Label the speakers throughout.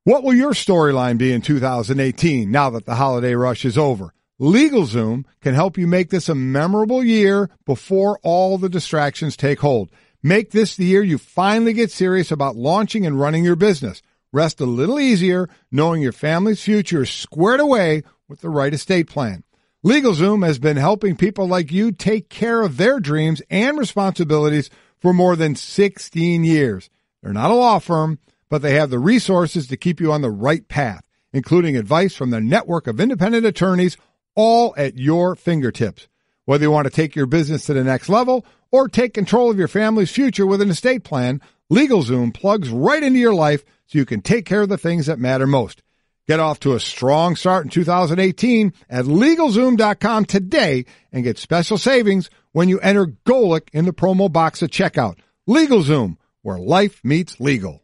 Speaker 1: What will your storyline be in 2018 now that the holiday rush is over? LegalZoom can help you make this a memorable year before all the distractions take hold. Make this the year you finally get serious about launching and running your business. Rest a little easier knowing your family's future is squared away with the right estate plan. LegalZoom has been helping people like you take care of their dreams and responsibilities for more than 16 years. They're not a law firm, but they have the resources to keep you on the right path, including advice from their network of independent attorneys, all at your fingertips. Whether you want to take your business to the next level or take control of your family's future with an estate plan, LegalZoom plugs right into your life so you can take care of the things that matter most. Get off to a strong start in 2018 at LegalZoom.com today and get special savings when you enter Golic in the promo box at checkout. LegalZoom, where life meets legal.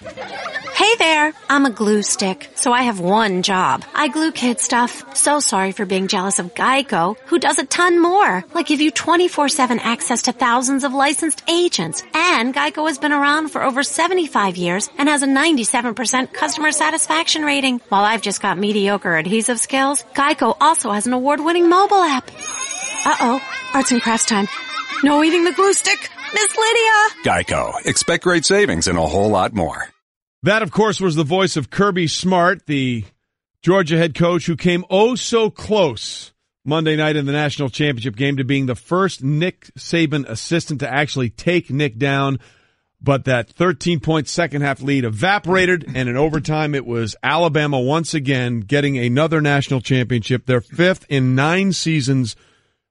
Speaker 2: Hey there, I'm a glue stick, so I have one job. I glue kid stuff. So sorry for being jealous of Geico, who does a ton more, like give you 24/7 access to thousands of licensed agents. And Geico has been around for over 75 years and has a 97% customer satisfaction rating. While I've just got mediocre adhesive skills, Geico also has an award-winning mobile app. Uh-oh, arts and crafts time. No eating the glue stick. Miss Lydia!
Speaker 3: Geico. Expect great savings and a whole lot more.
Speaker 4: That, of course, was the voice of Kirby Smart, the Georgia head coach who came oh so close Monday night in the national championship game to being the first Nick Saban assistant to actually take Nick down. But that 13-point second-half lead evaporated, and in overtime it was Alabama once again getting another national championship, their fifth in 9 seasons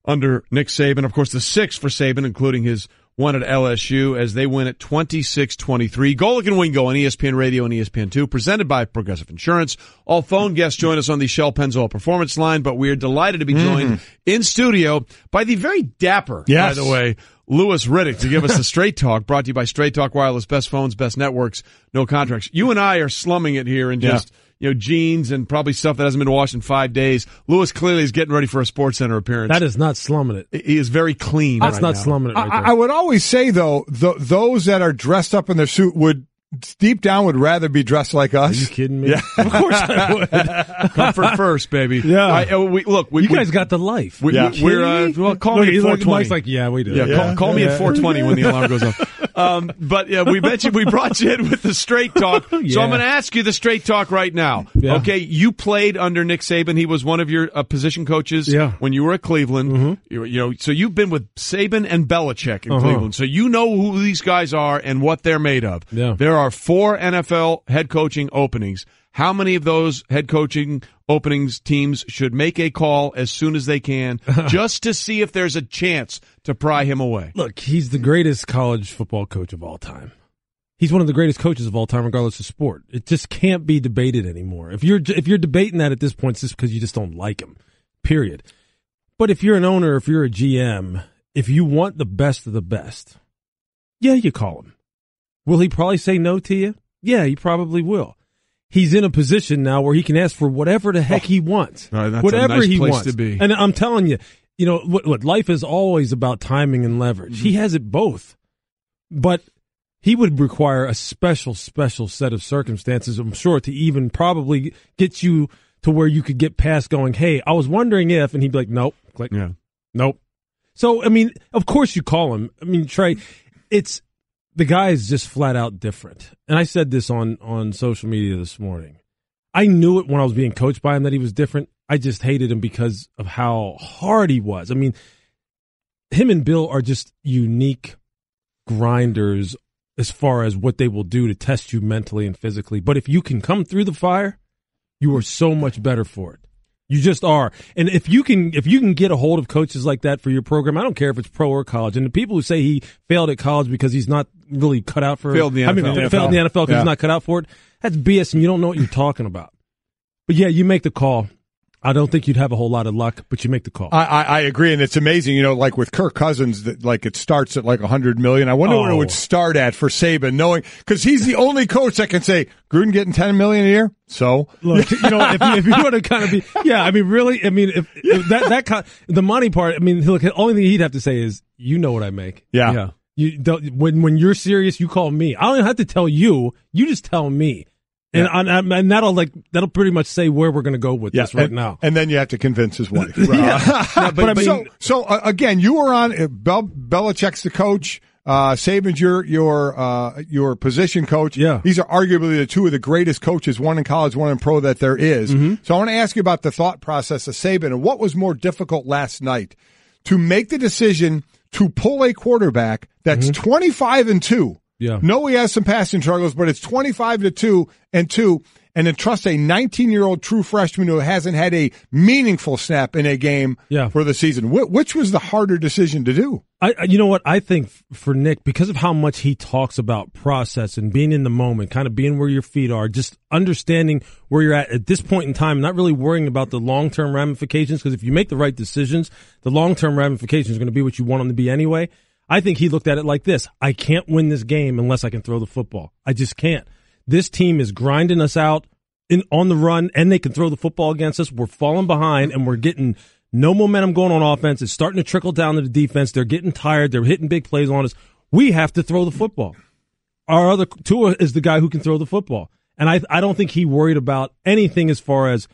Speaker 4: under Nick Saban. Of course, the sixth for Saban, including his one at LSU, as they win at 26-23. Golic and Wingo on ESPN Radio and ESPN2, presented by Progressive Insurance. All phone guests join us on the Shell Pennzoil Performance Line, but we are delighted to be joined in studio by the very dapper, by the way, Louis Riddick, to give us the Straight Talk, brought to you by Straight Talk Wireless, best phones, best networks, no contracts. You and I are slumming it here in just jeans and probably stuff that hasn't been washed in 5 days. Louis clearly is getting ready for a Sports Center appearance.
Speaker 5: That is not slumming it.
Speaker 4: He is very clean.
Speaker 5: That's not slumming it right there.
Speaker 1: I would always say, though, those that are dressed up in their suit would deep down would rather be dressed like us.
Speaker 5: Are you kidding me?
Speaker 1: Yeah.
Speaker 5: Of course I would.
Speaker 4: Comfort first, baby.
Speaker 5: Yeah.
Speaker 4: You
Speaker 5: guys got the life.
Speaker 4: We're call me at 4:20.
Speaker 5: Mike's like, yeah, we do.
Speaker 4: Yeah, call me at 4:20 when the alarm goes off. But we mentioned we brought you in with the Straight Talk. So I'm going to ask you the Straight Talk right now. Yeah. Okay, you played under Nick Saban. He was one of your position coaches when you were at Cleveland. So you've been with Saban and Belichick in Cleveland. So you know who these guys are and what they're made of.
Speaker 5: Yeah.
Speaker 4: There are 4 NFL head coaching openings. How many of those head coaching openings teams should make a call as soon as they can just to see if there's a chance to pry him away?
Speaker 5: Look, he's the greatest college football coach of all time. He's one of the greatest coaches of all time, regardless of sport. It just can't be debated anymore. If you're debating that at this point, it's just because you just don't like him, period. But if you're an owner, if you're a GM, if you want the best of the best, you call him. Will he probably say no to you? Yeah, he probably will. He's in a position now where he can ask for whatever the heck he wants.
Speaker 4: That's
Speaker 5: whatever
Speaker 4: a nice
Speaker 5: he
Speaker 4: place
Speaker 5: wants.
Speaker 4: to be.
Speaker 5: And I'm telling you, what life is always about timing and leverage. Mm-hmm. He has it both. But he would require a special set of circumstances, I'm sure, to even probably get you to where you could get past going, hey, I was wondering if, and he'd be like, nope. Click.
Speaker 4: Yeah.
Speaker 5: Nope. So, I mean, of course you call him. I mean, Trey, the guy is just flat out different. And I said this on social media this morning. I knew it when I was being coached by him that he was different. I just hated him because of how hard he was. I mean, him and Bill are just unique grinders as far as what they will do to test you mentally and physically. But if you can come through the fire, you are so much better for it. You just are. And if you can get a hold of coaches like that for your program, I don't care if it's pro or college. And the people who say he failed at college because he's not really cut out for it.
Speaker 4: Failed in the NFL.
Speaker 5: Failed in the NFL because he's not cut out for it. That's BS and you don't know what you're talking about. But yeah, you make the call. I don't think you'd have a whole lot of luck, but you make the call.
Speaker 1: I agree, and it's amazing. Like with Kirk Cousins, that it starts at like $100 million. I wonder what it would start at for Saban, knowing because he's the only coach that can say Gruden getting $10 million a year. So
Speaker 5: look, if you want to kind of be, really, if that the money part, look, the only thing he'd have to say is, you know what I make.
Speaker 1: Yeah.
Speaker 5: You don't, when you're serious, you call me. I don't have to tell you. You just tell me. And that'll pretty much say where we're going to go with this now.
Speaker 1: And then you have to convince his wife. Right? But again, you were on Belichick's the coach. Saban's your position coach.
Speaker 5: Yeah.
Speaker 1: These are arguably the two of the greatest coaches, one in college, one in pro, that there is. Mm-hmm. So I want to ask you about the thought process of Saban and what was more difficult last night to make the decision to pull a quarterback that's 25-2.
Speaker 5: Yeah.
Speaker 1: No, he has some passing struggles, but it's 25-2 and to trust a 19-year-old true freshman who hasn't had a meaningful snap in a game for the season. Which was the harder decision to do?
Speaker 5: You know what? I think for Nick, because of how much he talks about process and being in the moment, kind of being where your feet are, just understanding where you're at this point in time, not really worrying about the long-term ramifications, because if you make the right decisions, the long-term ramifications are going to be what you want them to be anyway. I think he looked at it like this. I can't win this game unless I can throw the football. I just can't. This team is grinding us out on the run, and they can throw the football against us. We're falling behind, and we're getting no momentum going on offense. It's starting to trickle down to the defense. They're getting tired. They're hitting big plays on us. We have to throw the football. Our other Tua is the guy who can throw the football. And I don't think he worried about anything as far as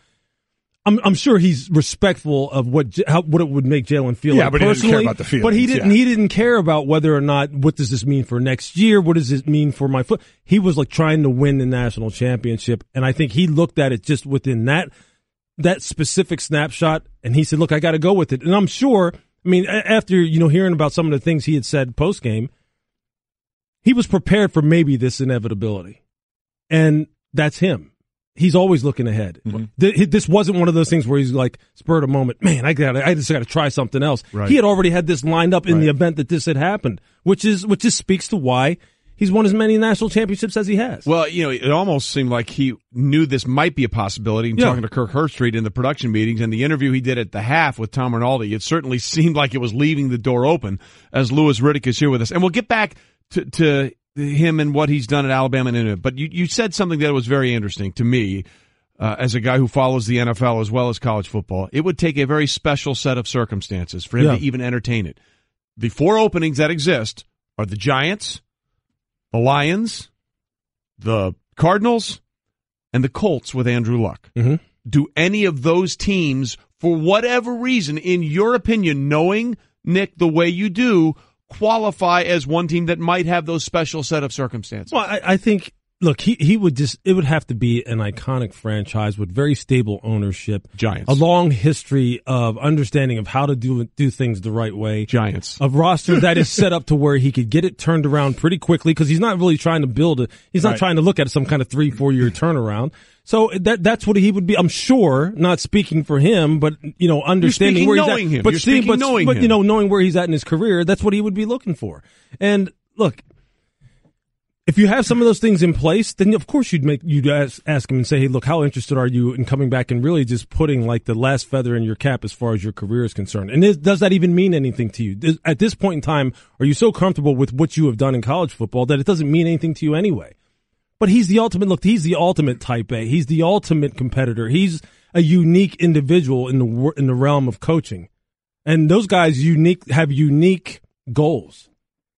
Speaker 5: I'm sure he's respectful of what it would make Jalen feel like
Speaker 1: but
Speaker 5: personally.
Speaker 1: He didn't care about the feelings.
Speaker 5: But he didn't care about whether or not, what does this mean for next year? What does it mean for my foot? He was like trying to win the national championship. And I think he looked at it just within that specific snapshot. And he said, look, I got to go with it. And I'm sure, I mean, after, hearing about some of the things he had said post game, he was prepared for maybe this inevitability. And that's him. He's always looking ahead. Mm-hmm. This wasn't one of those things where he's like, spurred a moment, man, I just got to try something else.
Speaker 1: Right.
Speaker 5: He had already had this lined up in the event that this had happened, which just speaks to why he's won as many national championships as he has.
Speaker 4: Well, it almost seemed like he knew this might be a possibility. Talking to Kirk Herbstreit in the production meetings and the interview he did at the half with Tom Rinaldi, it certainly seemed like it was leaving the door open as Louis Riddick is here with us. And we'll get back to him and what he's done at Alabama in a minute. But you said something that was very interesting to me as a guy who follows the NFL as well as college football. It would take a very special set of circumstances for him to even entertain it. The four openings that exist are the Giants, the Lions, the Cardinals, and the Colts with Andrew Luck. Mm-hmm. Do any of those teams, for whatever reason, in your opinion, knowing Nick the way you do, qualify as one team that might have those special set of circumstances?
Speaker 5: Well, I think, look, it would have to be an iconic franchise with very stable ownership.
Speaker 4: Giants.
Speaker 5: A long history of understanding of how to do things the right way.
Speaker 4: Giants.
Speaker 5: A roster that is set up to where he could get it turned around pretty quickly, because he's not really trying to build it. He's not trying to look at some kind of 3-4 year turnaround. So that's what he would be. I'm sure, not speaking for him, but understanding where he's at. Knowing where he's at in his career, that's what he would be looking for. And look, if you have some of those things in place, then of course you'd ask him and say, hey, look, how interested are you in coming back and really just putting like the last feather in your cap as far as your career is concerned? And does that even mean anything to you? At this point in time, are you so comfortable with what you have done in college football that it doesn't mean anything to you anyway? But he's the ultimate. Look, he's the ultimate type A. He's the ultimate competitor. He's a unique individual in the realm of coaching, and those guys have unique goals.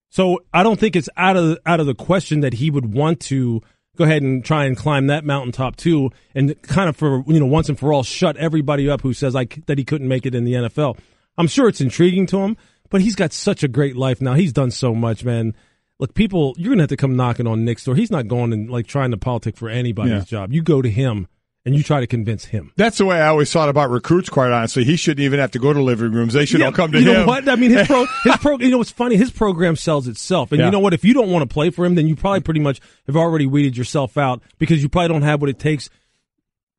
Speaker 5: So I don't think it's out of the question that he would want to go ahead and try and climb that mountaintop too, and kind of for once and for all shut everybody up who says that he couldn't make it in the NFL. I'm sure it's intriguing to him, but he's got such a great life now. He's done so much, man. Look, people, you're going to have to come knocking on Nick's door. He's not going and trying to politic for anybody's job. You go to him and you try to convince him.
Speaker 1: That's the way I always thought about recruits, quite honestly. He shouldn't even have to go to living rooms. They should all come to him.
Speaker 5: You know what? I mean, his what's funny, his program sells itself. And you know what? If you don't want to play for him, then you probably pretty much have already weeded yourself out, because you probably don't have what it takes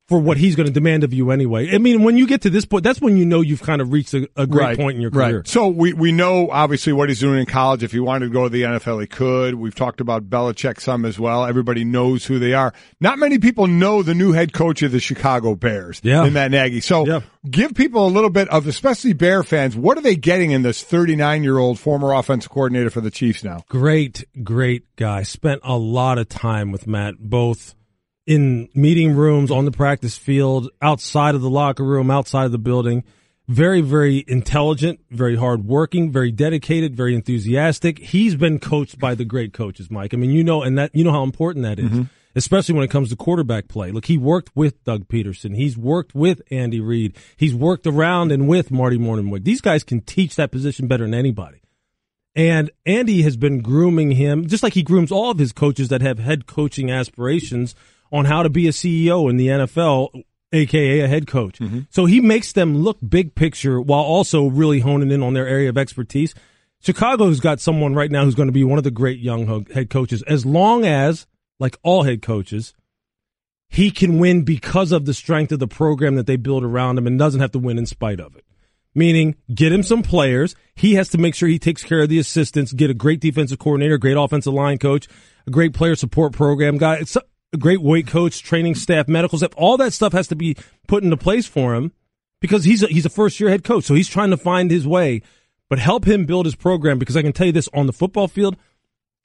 Speaker 5: for what he's going to demand of you anyway. I mean, when you get to this point, that's when you've kind of reached a great point in your career.
Speaker 1: Right. So we know, obviously, what he's doing in college. If he wanted to go to the NFL, he could. We've talked about Belichick some as well. Everybody knows who they are. Not many people know the new head coach of the Chicago Bears, in Matt Nagy. So give people a little bit of, especially Bear fans, what are they getting in this 39-year-old former offensive coordinator for the Chiefs now?
Speaker 5: Great guy. Spent a lot of time with Matt, both in meeting rooms, on the practice field, outside of the locker room, outside of the building. Very, very intelligent, very hardworking, very dedicated, very enthusiastic. He's been coached by the great coaches, Mike. I mean, and you know how important that is. Mm-hmm. especially when it comes to quarterback play. Look, he worked with Doug Peterson. He's worked with Andy Reid. He's worked around and with Marty Mornhinweg. These guys can teach that position better than anybody. And Andy has been grooming him, just like he grooms all of his coaches that have head coaching aspirations on how to be a CEO in the NFL, a.k.a. a head coach. Mm-hmm. So he makes them look big picture while also really honing in on their area of expertise. Chicago's got someone right now who's going to be one of the great young head coaches, as long as, like all head coaches, he can win because of the strength of the program that they build around him and doesn't have to win in spite of it. Meaning, get him some players. He has to make sure he takes care of the assistants, get a great defensive coordinator, great offensive line coach, a great player support program guy, it's a great weight coach, training staff, medical staff. All that stuff has to be put into place for him because he's a first-year head coach, so he's trying to find his way. But help him build his program, because I can tell you this, on the football field,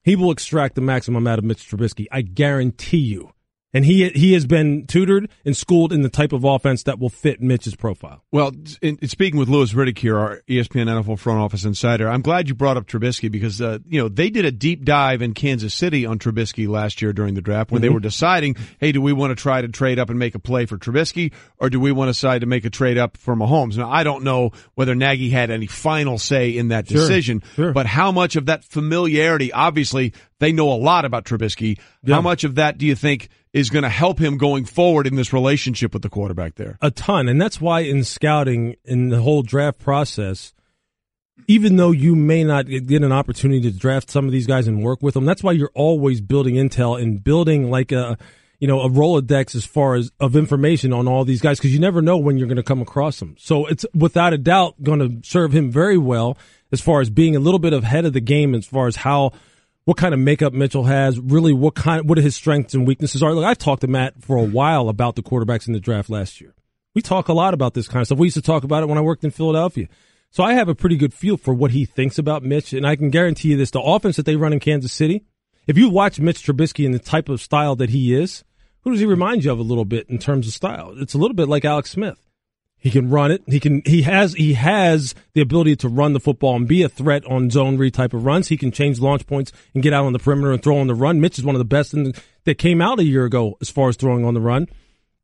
Speaker 5: he will extract the maximum out of Mitch Trubisky. I guarantee you. And he has been tutored and schooled in the type of offense that will fit Mitch's profile.
Speaker 4: Well, in speaking with Louis Riddick here, our ESPN NFL front office insider, I'm glad you brought up Trubisky because, they did a deep dive in Kansas City on Trubisky last year during the draft when they were deciding, hey, do we want to try to trade up and make a play for Trubisky, or do we want to decide to make a trade up for Mahomes? Now, I don't know whether Nagy had any final say in that decision, but how much of that familiarity, obviously, they know a lot about Trubisky. Yeah. How much of that do you think is going to help him going forward in this relationship with the quarterback there?
Speaker 5: A ton. And that's why in scouting, in the whole draft process, even though you may not get an opportunity to draft some of these guys and work with them, that's why you're always building intel and building like a Rolodex as far as of information on all these guys, because you never know when you're going to come across them. So it's without a doubt going to serve him very well as far as being a little bit ahead of the game as far as what kind of makeup Mitchell has, really what his strengths and weaknesses are. Look, I've talked to Matt for a while about the quarterbacks in the draft last year. We talk a lot about this kind of stuff. We used to talk about it when I worked in Philadelphia. So I have a pretty good feel for what he thinks about Mitch, and I can guarantee you this, the offense that they run in Kansas City, if you watch Mitch Trubisky and the type of style that he is, who does he remind you of a little bit in terms of style? It's a little bit like Alex Smith. He can run it. He has the ability to run the football and be a threat on zone read type of runs. He can change launch points and get out on the perimeter and throw on the run. Mitch is one of the best that came out a year ago as far as throwing on the run.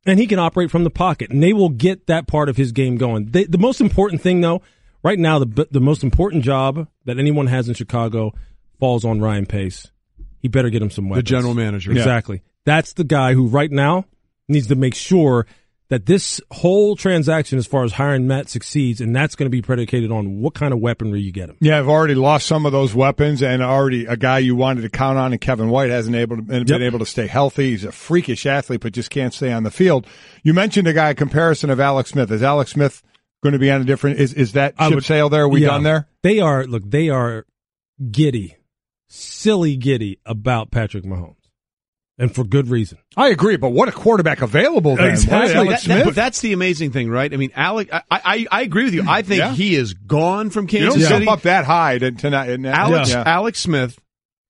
Speaker 5: And he can operate from the pocket. And they will get that part of his game going. The most important thing, though, right now, the most important job that anyone has in Chicago falls on Ryan Pace. He better get him some weapons.
Speaker 4: The general manager.
Speaker 5: Exactly. Yeah. That's the guy who right now needs to make sure that this whole transaction as far as hiring Matt succeeds, and that's going to be predicated on what kind of weaponry you get him.
Speaker 1: Yeah, I've already lost some of those weapons, and already a guy you wanted to count on, and Kevin White hasn't been able to stay healthy. He's a freakish athlete, but just can't stay on the field. You mentioned a guy, a comparison of Alex Smith. Is Alex Smith going to be on a different, is that ship sail there? Are we done there?
Speaker 5: They are giddy, silly giddy about Patrick Mahomes. And for good reason.
Speaker 1: I agree, but what a quarterback available then.
Speaker 4: Exactly. That's the amazing thing, right? I mean, I agree with you. I think he is gone from Kansas City.
Speaker 1: Jump up that high tonight.
Speaker 4: Alex Smith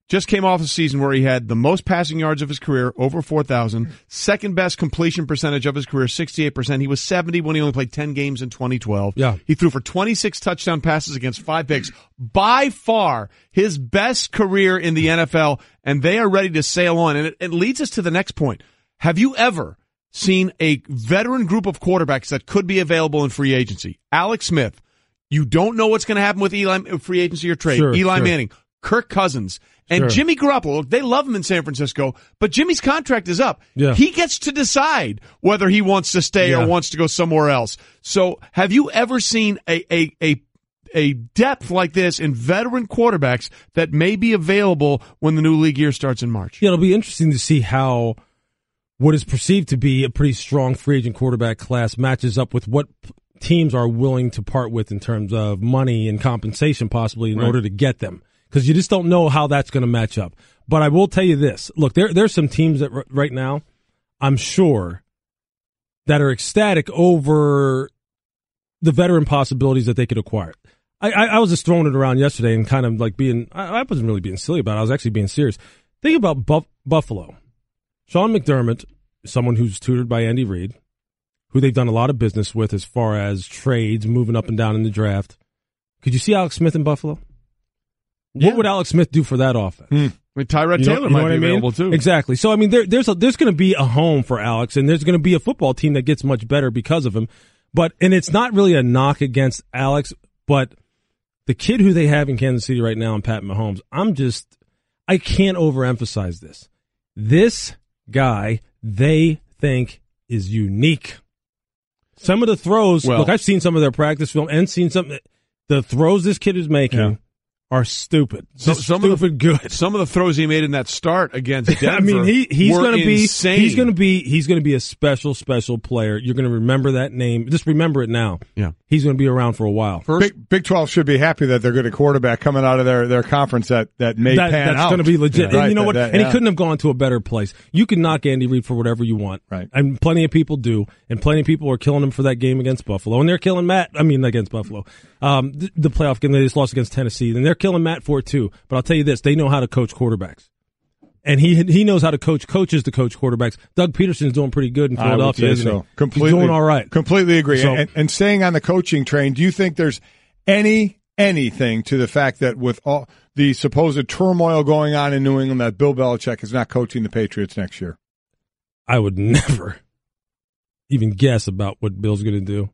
Speaker 4: just came off a season where he had the most passing yards of his career, over 4,000, second best completion percentage of his career, 68%. He was 70 when he only played 10 games in 2012. Yeah. He threw for 26 touchdown passes against 5 picks. By far, his best career in the NFL, and they are ready to sail on. And it leads us to the next point. Have you ever seen a veteran group of quarterbacks that could be available in free agency? Alex Smith. You don't know what's going to happen with Eli, free agency or trade. Eli Manning. Kirk Cousins, and Jimmy Garoppolo. They love him in San Francisco, but Jimmy's contract is up. Yeah. He gets to decide whether he wants to stay or wants to go somewhere else. So have you ever seen a depth like this in veteran quarterbacks that may be available when the new league year starts in March?
Speaker 5: Yeah, it'll be interesting to see how what is perceived to be a pretty strong free agent quarterback class matches up with what teams are willing to part with in terms of money and compensation possibly in order to get them. Because you just don't know how that's going to match up. But I will tell you this. Look, there's some teams that right now, I'm sure, that are ecstatic over the veteran possibilities that they could acquire. I was just throwing it around yesterday and kind of like I wasn't really being silly about it. I was actually being serious. Think about Buffalo. Sean McDermott, someone who's tutored by Andy Reid, who they've done a lot of business with as far as trades, moving up and down in the draft. Could you see Alex Smith in Buffalo? What would Alex Smith do for that offense?
Speaker 4: I mean, Tyrod Taylor might be available too.
Speaker 5: Exactly. So I mean, there's going to be a home for Alex, and there's going to be a football team that gets much better because of him. And it's not really a knock against Alex, but the kid who they have in Kansas City right now, and Pat Mahomes, I can't overemphasize this. This guy they think is unique. Some of the throws, look, I've seen some of their practice film and seen some. The throws this kid is making are stupid. Some of the throws he made in that start against Denver. I mean, he's going to be a special player. You're going to remember that name. Just remember it now. Yeah, he's going to be around for a while.
Speaker 1: Big 12 should be happy that they're good at quarterback coming out of their conference that may pan out.
Speaker 5: That's going to be legit. And you know what? And he couldn't have gone to a better place. You can knock Andy Reid for whatever you want, right? And plenty of people do, and plenty of people are killing him for that game against Buffalo, and they're killing Matt. I mean, against Buffalo, the playoff game they just lost against Tennessee, and they're killing Matt for it too. But I'll tell you this, they know how to coach quarterbacks. And he knows how to coach coaches to coach quarterbacks. Doug Peterson's doing pretty good in Philadelphia, isn't he?
Speaker 1: Completely,
Speaker 5: he's doing all right.
Speaker 1: Completely agree. And staying on the coaching train, do you think there's anything to the fact that with all the supposed turmoil going on in New England that Bill Belichick is not coaching the Patriots next year?
Speaker 5: I would never even guess about what Bill's going to do.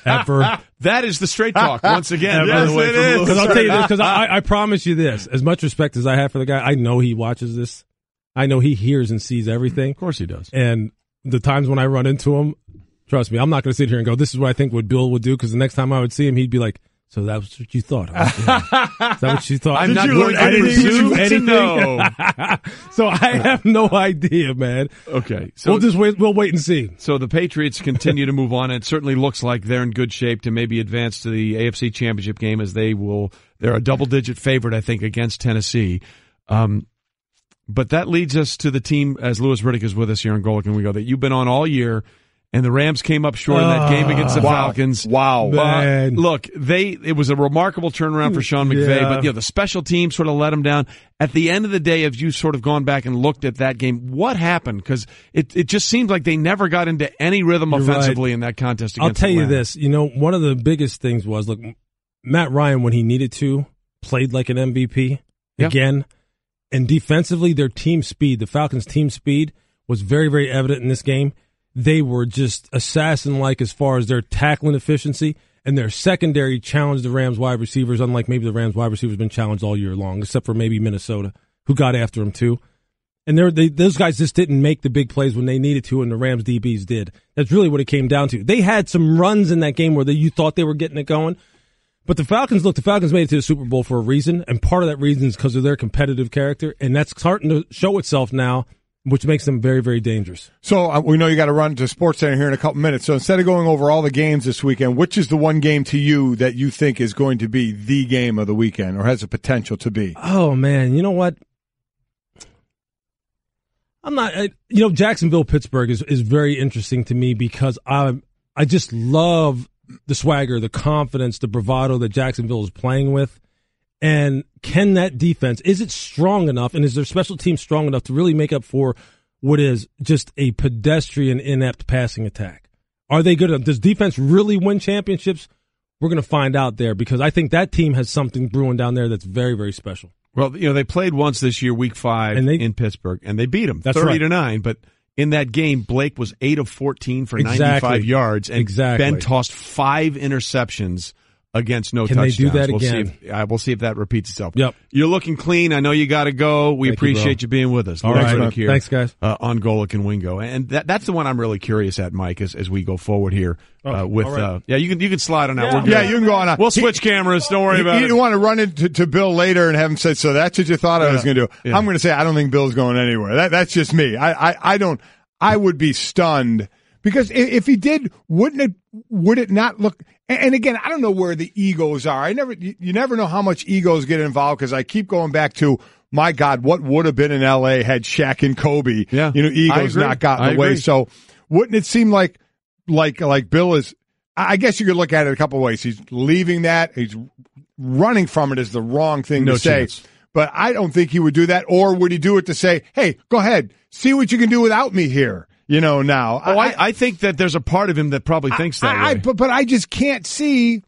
Speaker 5: Ever.
Speaker 4: That is the straight talk once again.
Speaker 5: Yes, it is. Because I'll tell you this, because I promise you this, as much respect as I have for the guy, I know he watches this. I know he hears and sees everything.
Speaker 4: Of course he does.
Speaker 5: And the times when I run into him, trust me, I'm not going to sit here and go, this is what I think what Bill would do, because the next time I would see him, he'd be like, so that was what you thought. Is that what you thought?
Speaker 4: I didn't presume anything. No.
Speaker 5: So I have no idea, man.
Speaker 4: Okay. So
Speaker 5: we'll wait and see.
Speaker 4: So the Patriots continue to move on. It certainly looks like they're in good shape to maybe advance to the AFC Championship game, as they're a double-digit favorite, I think, against Tennessee. But that leads us to the team, as Louis Riddick is with us here on Golic and Wingo, that you've been on all year. And the Rams came up short in that game against the Falcons.
Speaker 1: Wow.
Speaker 4: Look, it was a remarkable turnaround for Sean McVay, but the special team sort of let them down. At the end of the day, have you sort of gone back and looked at that game? What happened? Because it just seemed like they never got into any rhythm offensively in that contest against
Speaker 5: I'll tell you this. One of the biggest things was, look, Matt Ryan, when he needed to, played like an MVP again. And defensively, their team speed, the Falcons' team speed, was very, very evident in this game. They were just assassin-like as far as their tackling efficiency, and their secondary challenged the Rams wide receivers, unlike maybe the Rams wide receivers have been challenged all year long, except for maybe Minnesota, who got after them too. And those guys just didn't make the big plays when they needed to, and the Rams DBs did. That's really what it came down to. They had some runs in that game where you thought they were getting it going, but the Falcons made it to the Super Bowl for a reason, and part of that reason is because of their competitive character, and that's starting to show itself now, which makes them very, very dangerous.
Speaker 1: So we know you got to run to SportsCenter here in a couple minutes. So instead of going over all the games this weekend, which is the one game to you that you think is going to be the game of the weekend or has the potential to be?
Speaker 5: Oh, man. You know what? Jacksonville-Pittsburgh is very interesting to me because I just love the swagger, the confidence, the bravado that Jacksonville is playing with. And can that defense, is it strong enough, and is their special team strong enough to really make up for what is just a pedestrian, inept passing attack? Are they good enough? Does defense really win championships? We're going to find out there, because I think that team has something brewing down there that's very, very special.
Speaker 4: Well, they played once this year, Week 5 in Pittsburgh, and they beat them 30-9. But in that game, Blake was 8 of 14 for 95 yards, and Ben tossed 5 interceptions against no touchdowns.
Speaker 5: Can they do that again?
Speaker 4: We'll see if that repeats itself.
Speaker 5: Yep.
Speaker 4: You're looking clean. I know you got to go. We appreciate you being with us.
Speaker 5: All right.
Speaker 4: Here,
Speaker 5: thanks, guys.
Speaker 4: On Golic and Wingo. And that's the one I'm really curious at, Mike, as we go forward here. You can slide on that.
Speaker 1: Yeah, you can go on.
Speaker 4: We'll switch cameras. Don't worry about it.
Speaker 1: You want to run into Bill later and have him say, so that's what you thought I was going to do. Yeah. I'm going to say, I don't think Bill's going anywhere. That's just me. I would be stunned, because if he did, would it not look? And again, I don't know where the egos are. You never know how much egos get involved, because I keep going back to, my God, what would have been in L.A. had Shaq and Kobe, egos not gotten in the way. So wouldn't it seem like Bill is, I guess you could look at it a couple of ways. He's leaving that. He's running from it is the wrong thing to say. But I don't think he would do that. Or would he do it to say, hey, go ahead, see what you can do without me here? Now.
Speaker 4: I think that there's a part of him that probably thinks that way.
Speaker 1: But I just can't see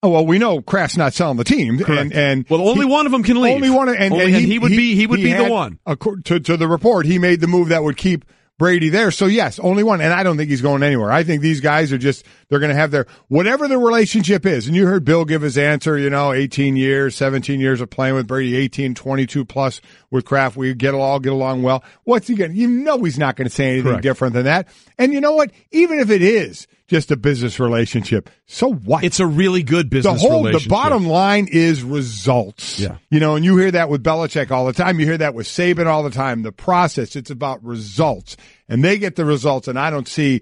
Speaker 1: Oh, well, we know Kraft's not selling the team, and
Speaker 4: only one of them can leave.
Speaker 1: Only one, and
Speaker 4: he would be the one.
Speaker 1: To the report, he made the move that would keep Brady there. So yes, only one, and I don't think he's going anywhere. I think these guys are they're going to have their whatever the relationship is. And you heard Bill give his answer. 18 years, 17 years of playing with Brady, 18, 22 plus with Kraft. We get along well. What's he going? He's not going to say anything different than that. And you know what? Even if it is just a business relationship, so what?
Speaker 4: It's a really good business relationship.
Speaker 1: The bottom line is results.
Speaker 4: Yeah.
Speaker 1: And you hear that with Belichick all the time. You hear that with Saban all the time. The process, it's about results. And they get the results, and I don't see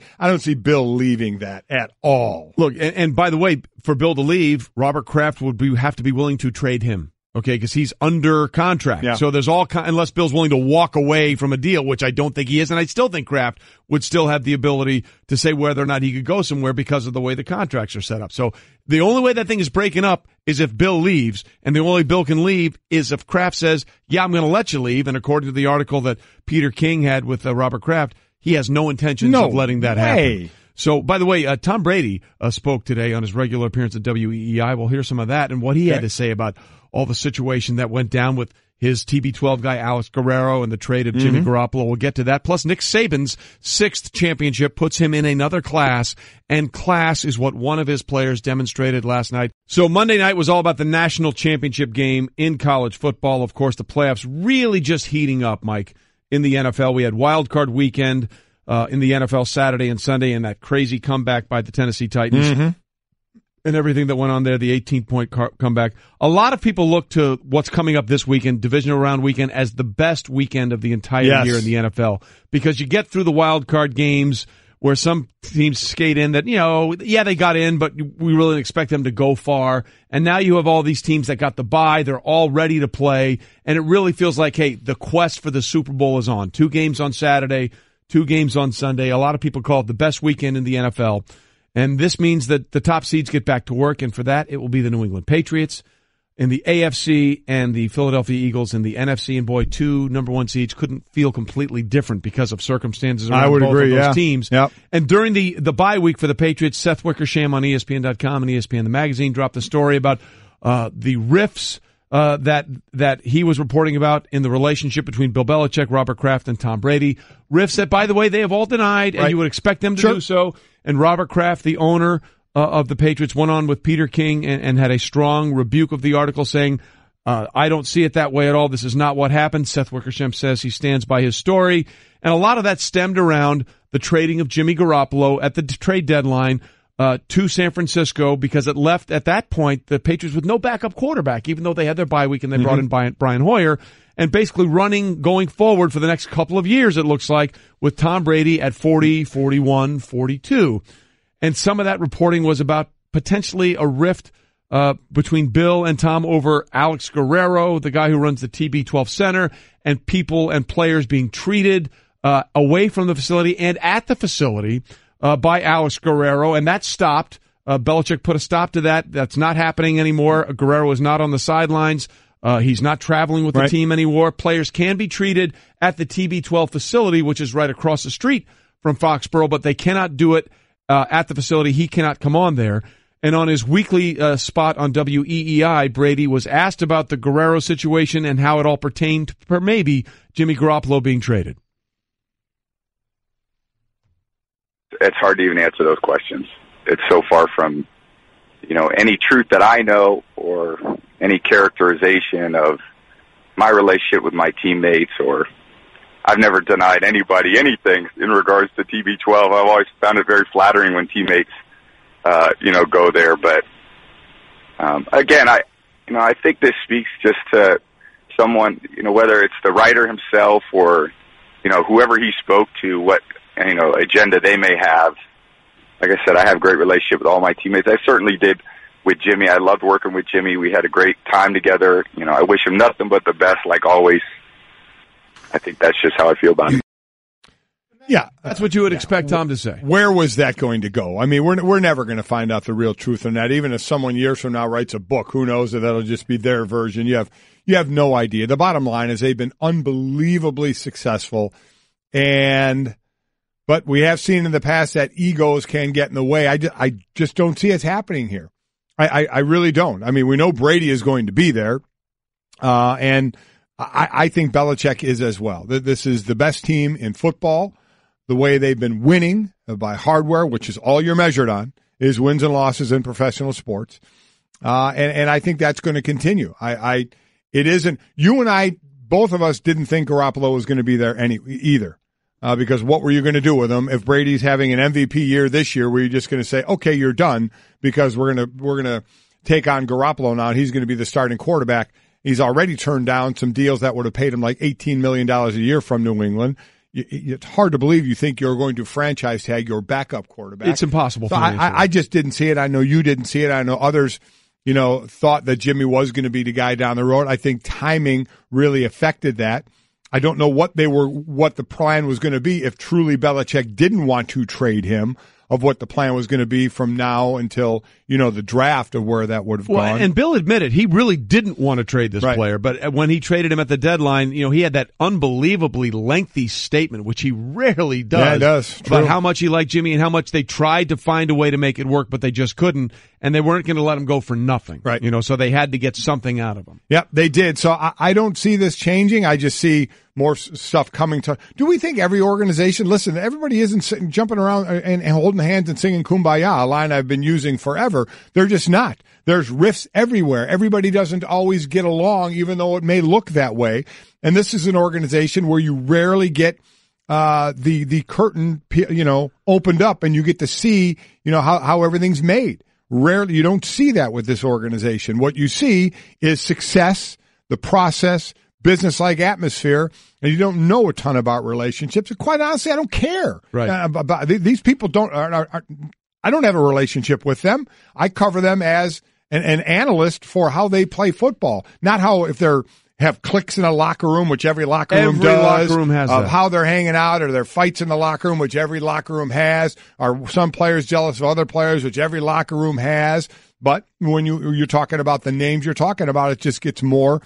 Speaker 1: Bill leaving that at all.
Speaker 4: Look, and by the way, for Bill to leave, Robert Kraft would have to be willing to trade him. Okay, because he's under contract.
Speaker 1: Yeah.
Speaker 4: So there's unless Bill's willing to walk away from a deal, which I don't think he is, and I still think Kraft would still have the ability to say whether or not he could go somewhere because of the way the contracts are set up. So the only way that thing is breaking up is if Bill leaves, and the only way Bill can leave is if Kraft says, yeah, I'm going to let you leave, and according to the article that Peter King had with Robert Kraft, he has no intentions of letting that happen. So, by the way, Tom Brady spoke today on his regular appearance at WEEI. We'll hear some of that and what he had to say about all the situation that went down with his TB12 guy, Alex Guerrero, and the trade of Jimmy Garoppolo. We'll get to that. Plus, Nick Saban's 6th championship puts him in another class, and class is what one of his players demonstrated last night. So Monday night was all about the national championship game in college football. Of course, the playoffs really just heating up, Mike, in the NFL. We had wild card weekend in the NFL Saturday and Sunday, and that crazy comeback by the Tennessee Titans. And everything that went on there, the 18-point comeback. A lot of people look to what's coming up this weekend, divisional round weekend, as the best weekend of the entire year in the NFL. Because you get through the wild card games where some teams skate in that, they got in, but we really expect them to go far. And now you have all these teams that got the bye. They're all ready to play. And it really feels like, hey, the quest for the Super Bowl is on. 2 games on Saturday, 2 games on Sunday. A lot of people call it the best weekend in the NFL. And this means that the top seeds get back to work, and for that, it will be the New England Patriots in the AFC and the Philadelphia Eagles in the NFC. And boy, 2 number 1 seeds couldn't feel completely different because of circumstances around both of those teams.
Speaker 1: Yep.
Speaker 4: And during the bye week for the Patriots, Seth Wickersham on ESPN.com and ESPN the Magazine dropped a story about the rifts that he was reporting about in the relationship between Bill Belichick, Robert Kraft, and Tom Brady. Rifts that, by the way, they have all denied, and you would expect them to do so. And Robert Kraft, the owner of the Patriots, went on with Peter King and had a strong rebuke of the article saying, I don't see it that way at all. This is not what happened. Seth Wickersham says he stands by his story. And a lot of that stemmed around the trading of Jimmy Garoppolo at the trade deadline to San Francisco, because it left, at that point, the Patriots with no backup quarterback, even though they had their bye week and they brought in Brian Hoyer, and basically going forward for the next couple of years, it looks like, with Tom Brady at 40, 41, 42. And some of that reporting was about potentially a rift between Bill and Tom over Alex Guerrero, the guy who runs the TB12 Center, and people and players being treated away from the facility and at the facility by Alex Guerrero, and that stopped. Belichick put a stop to that. That's not happening anymore. Guerrero is not on the sidelines. He's not traveling with the team anymore. Players can be treated at the TB12 facility, which is right across the street from Foxborough, but they cannot do it at the facility. He cannot come on there. And on his weekly spot on WEEI, Brady was asked about the Guerrero situation and how it all pertained to maybe Jimmy Garoppolo being traded.
Speaker 6: It's hard to even answer those questions. It's so far from, any truth that I know or any characterization of my relationship with my teammates, or I've never denied anybody anything in regards to TB12. I've always found it very flattering when teammates, go there. But, again, I think this speaks just to someone, whether it's the writer himself or, whoever he spoke to, what, agenda they may have. Like I said, I have a great relationship with all my teammates. I certainly did with Jimmy. I loved working with Jimmy. We had a great time together. I wish him nothing but the best, like always. I think that's just how I feel about it.
Speaker 1: Yeah.
Speaker 4: That's what you would expect Tom to say.
Speaker 1: Where was that going to go? I mean, we're never going to find out the real truth on that. Even if someone years from now writes a book, who knows if that'll just be their version. You have no idea. The bottom line is they've been unbelievably successful, but we have seen in the past that egos can get in the way. I just don't see it happening here. I really don't. I mean, we know Brady is going to be there, and I think Belichick is as well. This is the best team in football. The way they've been winning by hardware, which is all you're measured on, is wins and losses in professional sports. And I think that's going to continue. It isn't, you and I, both of us didn't think Garoppolo was going to be there either. Because what were you going to do with him? If Brady's having an MVP year this year, were you just going to say, okay, you're done because we're going to take on Garoppolo now and he's going to be the starting quarterback. He's already turned down some deals that would have paid him like $18 million a year from New England. It's hard to believe you think you're going to franchise tag your backup quarterback.
Speaker 4: It's impossible for me.
Speaker 1: I just didn't see it. I know you didn't see it. I know others, thought that Jimmy was going to be the guy down the road. I think timing really affected that. I don't know what the plan was going to be if truly Belichick didn't want to trade him, of what the plan was going to be from now until, the draft of where that would have gone.
Speaker 4: And Bill admitted he really didn't want to trade this player, but when he traded him at the deadline, he had that unbelievably lengthy statement, which he rarely does.
Speaker 1: Yeah, he does. True.
Speaker 4: About how much he liked Jimmy and how much they tried to find a way to make it work, but they just couldn't, and they weren't going to let him go for nothing.
Speaker 1: Right.
Speaker 4: So they had to get something out of him.
Speaker 1: Yep, they did. So I don't see this changing. I just see more stuff coming to. Do we think every organization? Listen, everybody isn't jumping around and holding hands and singing "Kumbaya," a line I've been using forever. They're just not. There's rifts everywhere. Everybody doesn't always get along, even though it may look that way. And this is an organization where you rarely get the curtain, opened up, and you get to see, how everything's made. Rarely, you don't see that with this organization. What you see is success, the process, business-like atmosphere, and you don't know a ton about relationships. And quite honestly, I don't care.
Speaker 4: Right.
Speaker 1: About these people. I don't have a relationship with them. I cover them as an analyst for how they play football, not if they're have cliques in a locker room, which every locker room does.
Speaker 4: Every locker room has
Speaker 1: of
Speaker 4: that.
Speaker 1: How they're hanging out, or their fights in the locker room, which every locker room has. Are some players jealous of other players, which every locker room has. But when you're talking about the names you're talking about, it just gets more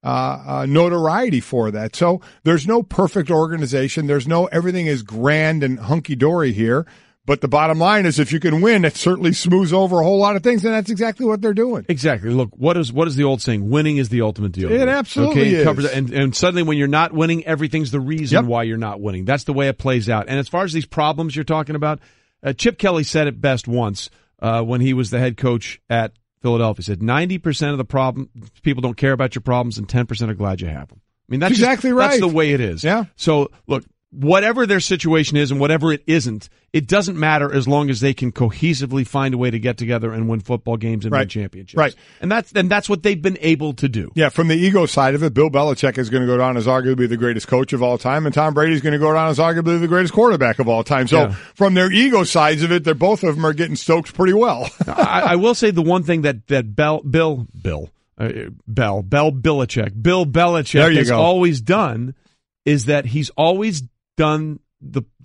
Speaker 1: notoriety for that. So there's no perfect organization. There's no everything is grand and hunky-dory here. But the bottom line is if you can win, it certainly smooths over a whole lot of things, and that's exactly what they're doing.
Speaker 4: Exactly. Look, what is the old saying? Winning is the ultimate deal.
Speaker 1: It absolutely
Speaker 4: is. Covers, and suddenly when you're not winning, everything's the reason why you're not winning. That's the way it plays out. And as far as these problems you're talking about, Chip Kelly said it best once when he was the head coach at Philadelphia. He said 90% of the problem people don't care about your problems, and 10% are glad you have them. I mean, that's
Speaker 1: exactly right.
Speaker 4: That's the way it is.
Speaker 1: Yeah.
Speaker 4: So look, whatever their situation is and whatever it isn't, it doesn't matter as long as they can cohesively find a way to get together and win football games and win championships.
Speaker 1: Right.
Speaker 4: And that's what they've been able to do.
Speaker 1: Yeah, from the ego side of it, Bill Belichick is going to go down as arguably the greatest coach of all time, and Tom Brady is going to go down as arguably the greatest quarterback of all time. So from their ego sides of it, both of them are getting stoked pretty well.
Speaker 4: I will say the one thing that Bill Belichick has always done is that he's always done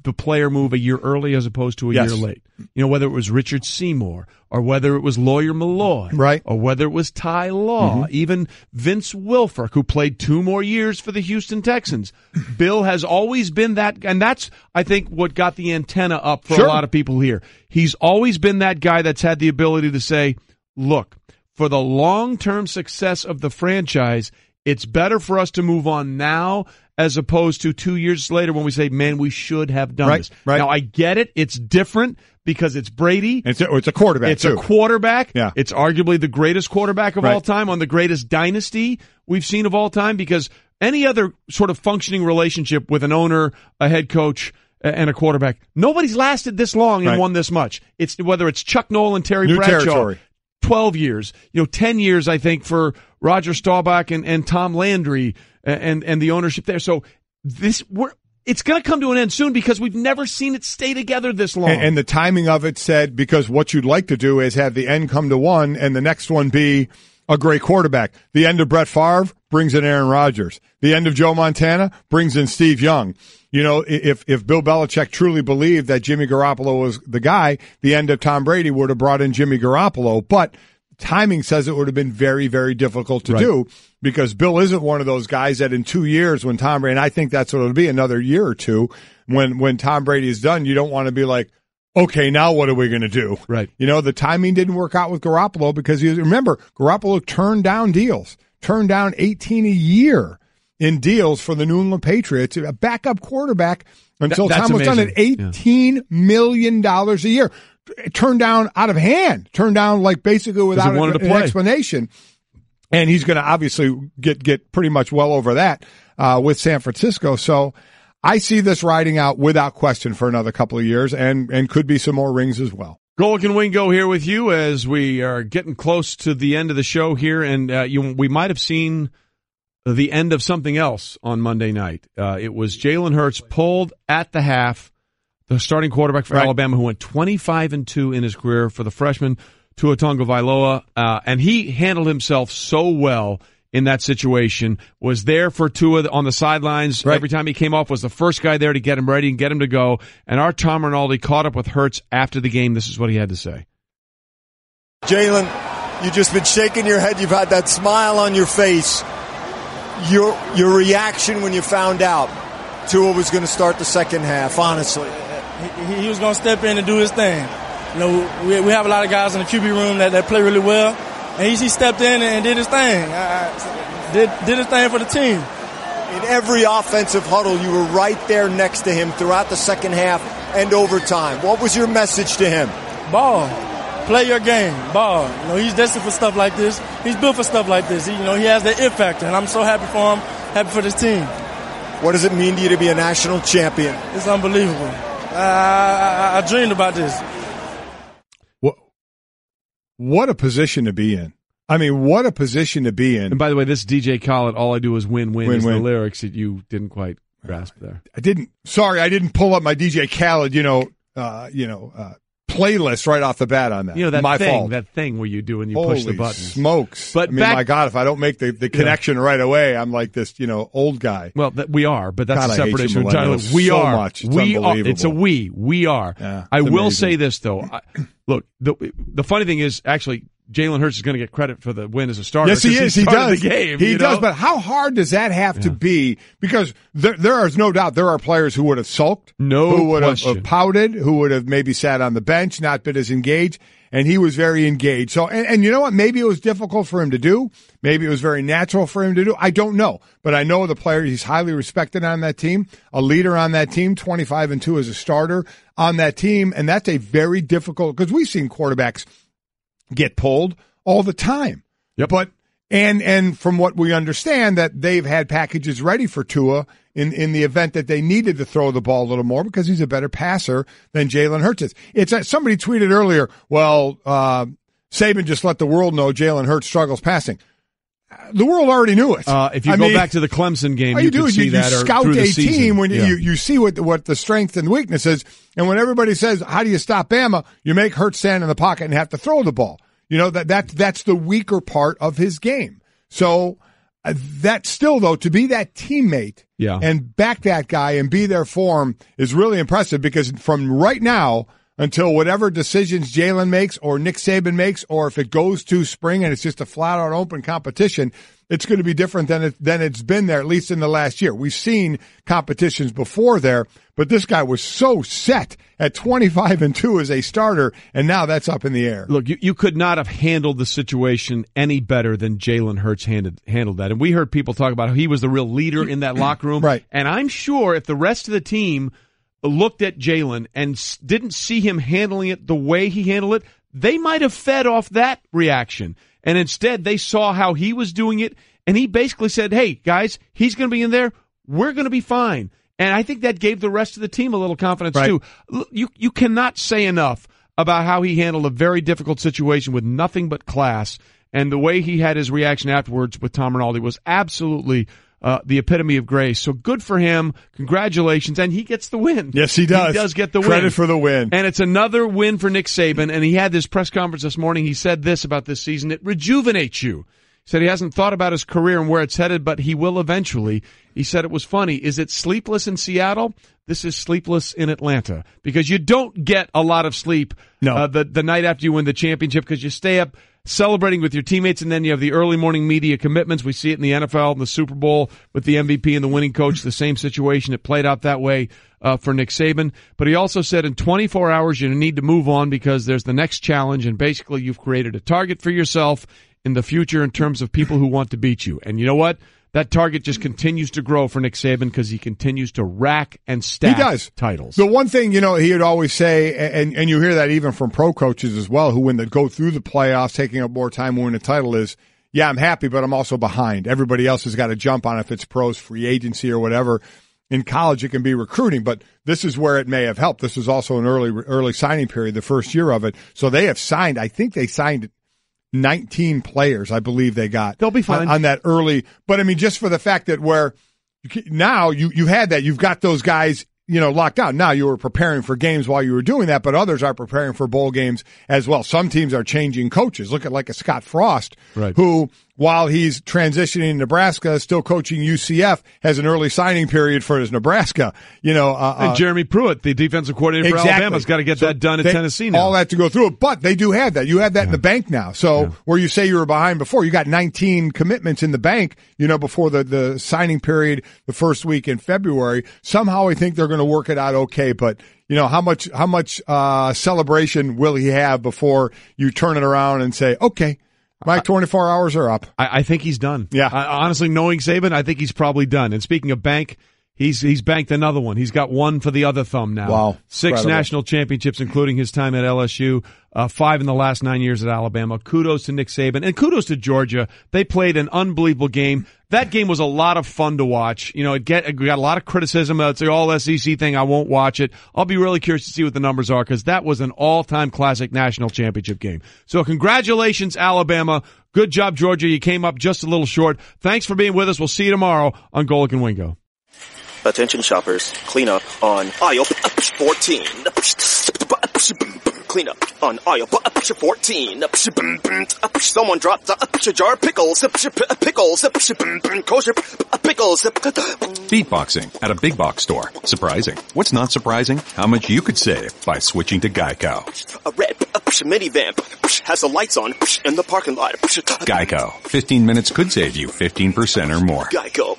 Speaker 4: the player move a year early as opposed to a year late. Whether it was Richard Seymour or whether it was Lawyer Malloy,
Speaker 1: right,
Speaker 4: or whether it was Ty Law, even Vince Wilfork, who played 2 more years for the Houston Texans. Bill has always been that, and that's, I think, what got the antenna up for a lot of people here. He's always been that guy that's had the ability to say, look, for the long-term success of the franchise, it's better for us to move on now as opposed to 2 years later when we say, man, we should have done this.
Speaker 1: Right.
Speaker 4: Now, I get it. It's different because it's Brady.
Speaker 1: It's a quarterback,
Speaker 4: It's a quarterback.
Speaker 1: Yeah.
Speaker 4: It's arguably the greatest quarterback of all time on the greatest dynasty we've seen of all time, because any other sort of functioning relationship with an owner, a head coach, and a quarterback, nobody's lasted this long and won this much. It's whether it's Chuck Noll and Terry Bradshaw.
Speaker 1: Territory.
Speaker 4: 12 years, 10 years, I think, for Roger Staubach and Tom Landry and the ownership there. So it's going to come to an end soon because we've never seen it stay together this long.
Speaker 1: And the timing of it said, because what you'd like to do is have the end come to one and the next one be a great quarterback. The end of Brett Favre brings in Aaron Rodgers. The end of Joe Montana brings in Steve Young. If Bill Belichick truly believed that Jimmy Garoppolo was the guy, the end of Tom Brady would have brought in Jimmy Garoppolo. But timing says it would have been very, very difficult to do, because Bill isn't one of those guys that in 2 years when Tom Brady, and I think that's what it'll be, another year or two, when Tom Brady is done, you don't want to be like, okay, now what are we going to do?
Speaker 4: Right.
Speaker 1: You know, the timing didn't work out with Garoppolo because remember, Garoppolo turned down deals, turned down $18 a year in deals for the New England Patriots, a backup quarterback until Tom was done at $18 million a year. Turned down out of hand, turned down like basically without an explanation. And he's going to obviously get pretty much well over that with San Francisco. So I see this riding out without question for another couple of years and could be some more rings as well.
Speaker 4: Golic and Wingo here with you as we are getting close to the end of the show here. And we might have seen the end of something else on Monday night. It was Jalen Hurts pulled at the half, the starting quarterback for Alabama, who went 25-2 in his career, for the freshman Tua Tagovailoa, and he handled himself so well in that situation. Was there for Tua on the sidelines every time he came off. Was the first guy there to get him ready and get him to go. And our Tom Rinaldi caught up with Hurts after the game. This is what he had to say.
Speaker 7: Jalen, you've just been shaking your head. You've had that smile on your face. Your reaction when you found out Tua was going to start the second half, honestly.
Speaker 8: He was going to step in and do his thing. You know, we have a lot of guys in the QB room that play really well, and he stepped in and did his thing. Did his thing for the team.
Speaker 7: In every offensive huddle, you were right there next to him throughout the second half and overtime. What was your message to him?
Speaker 8: Ball. Play your game. Ball. You know, he's destined for stuff like this. He's built for stuff like this. He has the it factor, and I'm so happy for him, happy for this team.
Speaker 7: What does it mean to you to be a national champion?
Speaker 8: It's unbelievable. I dreamed about this.
Speaker 1: What a position to be in. I mean, what a position to be in.
Speaker 4: And by the way, this DJ Khaled, all I do is win is the lyrics that you didn't quite grasp there.
Speaker 1: I didn't pull up my DJ Khaled, playlist right off the bat on that.
Speaker 4: You know, that
Speaker 1: my
Speaker 4: thing,
Speaker 1: fault.
Speaker 4: that thing where you do when you
Speaker 1: Holy
Speaker 4: push the button.
Speaker 1: Smokes.
Speaker 4: But
Speaker 1: my God, if I don't make the connection right away, I'm like this, old guy.
Speaker 4: Well, we are, but that's
Speaker 1: God,
Speaker 4: a separate issue.
Speaker 1: We so are. Much. It's unbelievable.
Speaker 4: It's a we. We are.
Speaker 1: Yeah,
Speaker 4: I will
Speaker 1: amazing.
Speaker 4: say this, though. Look, the funny thing is, actually, Jalen Hurts is going to get credit for the win as a starter.
Speaker 1: Yes, he is. He does.
Speaker 4: The game,
Speaker 1: he does. But how hard does that have to be? Because there is no doubt there are players who would have sulked, who would have pouted, who would have maybe sat on the bench, not been as engaged, and he was very engaged. So, and you know what? Maybe it was difficult for him to do. Maybe it was very natural for him to do. I don't know. But I know the player, he's highly respected on that team, a leader on that team, 25-2 as a starter on that team, and that's a very difficult, because we've seen quarterbacks get pulled all the time.
Speaker 4: Yep.
Speaker 1: But and from what we understand, that they've had packages ready for Tua in the event that they needed to throw the ball a little more, because he's a better passer than Jalen Hurts is. It's somebody tweeted earlier, Saban just let the world know Jalen Hurts struggles passing. The world already knew it.
Speaker 4: If you go back to the Clemson game,
Speaker 1: you can see that. You scout a team when you see what the strengths and weaknesses, and when everybody says, how do you stop Bama? You make Hurts stand in the pocket and have to throw the ball. That's the weaker part of his game. So that still, though, to be that teammate and back that guy and be there for him is really impressive, because from right now until whatever decisions Jalen makes or Nick Saban makes, or if it goes to spring and it's just a flat-out open competition, it's going to be different than it's been there, at least in the last year. We've seen competitions before there, but this guy was so set at 25-2 as a starter, and now that's up in the air.
Speaker 4: Look, you could not have handled the situation any better than Jalen Hurts handled that. And we heard people talk about how he was the real leader in that locker room.
Speaker 1: Right.
Speaker 4: And I'm sure if the rest of the team looked at Jalen and didn't see him handling it the way he handled it, they might have fed off that reaction. And instead, they saw how he was doing it, and he basically said, hey, guys, he's going to be in there. We're going to be fine. And I think that gave the rest of the team a little confidence, too. You cannot say enough about how he handled a very difficult situation with nothing but class, and the way he had his reaction afterwards with Tom Rinaldi was absolutely the epitome of grace. So good for him. Congratulations. And he gets the win.
Speaker 1: Yes, he does.
Speaker 4: He does get the win.
Speaker 1: Credit for the win.
Speaker 4: And it's another win for Nick Saban. And he had this press conference this morning. He said this about this season. It rejuvenates you. He said he hasn't thought about his career and where it's headed, but he will eventually. He said it was funny. Is it sleepless in Seattle? This is sleepless in Atlanta, because you don't get a lot of sleep the night after you win the championship, because you stay up celebrating with your teammates, and then you have the early morning media commitments. We see it in the NFL, in the Super Bowl with the MVP and the winning coach, the same situation. It played out that way for Nick Saban. But he also said in 24 hours you need to move on because there's the next challenge, and basically you've created a target for yourself in the future in terms of people who want to beat you. And you know what? That target just continues to grow for Nick Saban because he continues to rack and stack titles.
Speaker 1: The one thing, he would always say, and you hear that even from pro coaches as well, who when they go through the playoffs, taking up more time to win a title is, yeah, I'm happy, but I'm also behind. Everybody else has got to jump on if it's pros, free agency or whatever. In college, it can be recruiting, but this is where it may have helped. This was also an early signing period, the first year of it. So they have signed, I think they signed 19 players, I believe they got.
Speaker 4: They'll be fine
Speaker 1: on that early. But I mean, just for the fact that where now you had that, you've got those guys, locked down. Now you were preparing for games while you were doing that, but others are preparing for bowl games as well. Some teams are changing coaches. Look at like a Scott Frost,
Speaker 4: right,
Speaker 1: who, while he's transitioning Nebraska, still coaching UCF, has an early signing period for his Nebraska.
Speaker 4: And Jeremy Pruitt, the defensive coordinator for Alabama, has got to get that done at Tennessee now.
Speaker 1: All that to go through it, but they do have that. You have that in the bank now. So where you say you were behind before, you got 19 commitments in the bank, before the signing period, the first week in February. Somehow I think they're going to work it out okay, but how much celebration will he have before you turn it around and say, okay, my 24 hours are up?
Speaker 4: I think he's done.
Speaker 1: Yeah.
Speaker 4: Honestly, knowing Saban, I think he's probably done. And speaking of bank, he's banked another one. He's got one for the other thumb now.
Speaker 1: Wow.
Speaker 4: 6
Speaker 1: Incredible.
Speaker 4: national championships, including his time at LSU, 5 in the last 9 years at Alabama. Kudos to Nick Saban. And kudos to Georgia. They played an unbelievable game. That game was a lot of fun to watch. It got a lot of criticism. It's the all SEC thing. I won't watch it. I'll be really curious to see what the numbers are because that was an all-time classic national championship game. So congratulations, Alabama. Good job, Georgia. You came up just a little short. Thanks for being with us. We'll see you tomorrow on Golic and Wingo.
Speaker 9: Attention shoppers, clean up on aisle 14. Clean up on aisle 14. Someone dropped a jar of pickles. Kosher pickles.
Speaker 3: Beatboxing at a big box store. Surprising. What's not surprising? How much you could save by switching to Geico.
Speaker 9: A red minivan has the lights on in the parking lot.
Speaker 3: Geico. 15 minutes could save you 15% or more.
Speaker 9: Geico.